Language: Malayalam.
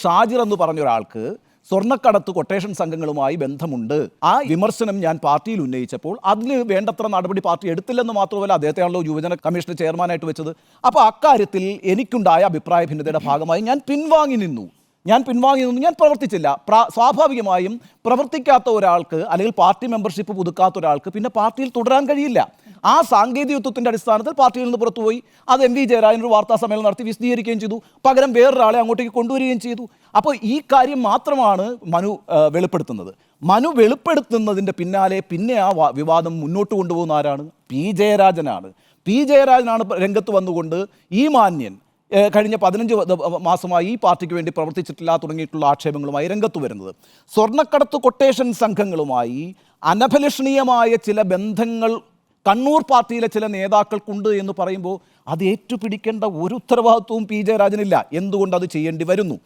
ഷാജിർ എന്ന് പറഞ്ഞ ഒരാൾക്ക് സ്വർണ്ണക്കടത്ത് കൊട്ടേഷൻ സംഘങ്ങളുമായി ബന്ധമുണ്ട്. ആ വിമർശനം ഞാൻ പാർട്ടിയിൽ ഉന്നയിച്ചപ്പോൾ അതിന് വേണ്ടത്ര നടപടി പാർട്ടി എടുത്തില്ലെന്ന് മാത്രമല്ല, അദ്ദേഹത്തെയാണല്ലോ യുവജന കമ്മീഷൻ ചെയർമാനായിട്ട് വെച്ചത്. അപ്പോൾ അക്കാര്യത്തിൽ എനിക്കുണ്ടായ അഭിപ്രായ ഭിന്നതയുടെ ഭാഗമായി ഞാൻ പിൻവാങ്ങി നിന്നു. ഞാൻ പ്രവർത്തിച്ചില്ല. സ്വാഭാവികമായും പ്രവർത്തിക്കാത്ത ഒരാൾക്ക് അല്ലെങ്കിൽ പാർട്ടി മെമ്പർഷിപ്പ് പുതുക്കാത്ത ഒരാൾക്ക് പിന്നെ പാർട്ടിയിൽ തുടരാൻ കഴിയില്ല. ആ സാങ്കേതികത്വത്തിൻ്റെ അടിസ്ഥാനത്തിൽ പാർട്ടിയിൽ നിന്ന് പുറത്തുപോയി. അത് എം വി ജയരാജൻ ഒരു വാർത്താ സമ്മേളനം നടത്തി വിശദീകരിക്കുകയും ചെയ്തു. പകരം വേറൊരാളെ അങ്ങോട്ടേക്ക് കൊണ്ടുവരികയും ചെയ്തു. അപ്പോൾ ഈ കാര്യം മാത്രമാണ് മനു വെളിപ്പെടുത്തുന്നത്. മനു വെളിപ്പെടുത്തുന്നതിൻ്റെ പിന്നാലെ പിന്നെ ആ വിവാദം മുന്നോട്ട് കൊണ്ടുപോകുന്ന ആരാണ്? പി ജയരാജനാണ്. രംഗത്ത് വന്നുകൊണ്ട് ഈ മാന്യൻ കഴിഞ്ഞ 15 മാസമായി ഈ പാർട്ടിക്ക് വേണ്ടി പ്രവർത്തിച്ചിട്ടില്ല തുടങ്ങിയിട്ടുള്ള ആക്ഷേപങ്ങളുമായി രംഗത്ത് വരുന്നത്. സ്വർണ്ണക്കടത്ത് കൊട്ടേഷൻ സംഘങ്ങളുമായി അനഭിലഷണീയമായ ചില ബന്ധങ്ങൾ കണ്ണൂർ പാർട്ടിയിലെ ചില നേതാക്കൾക്കുണ്ട് എന്ന് പറയുമ്പോൾ അത് ഏറ്റുപിടിക്കേണ്ട ഒരു ഉത്തരവാദിത്വവും പി ജയരാജനില്ല. എന്തുകൊണ്ട് അത് ചെയ്യേണ്ടി വരുന്നു?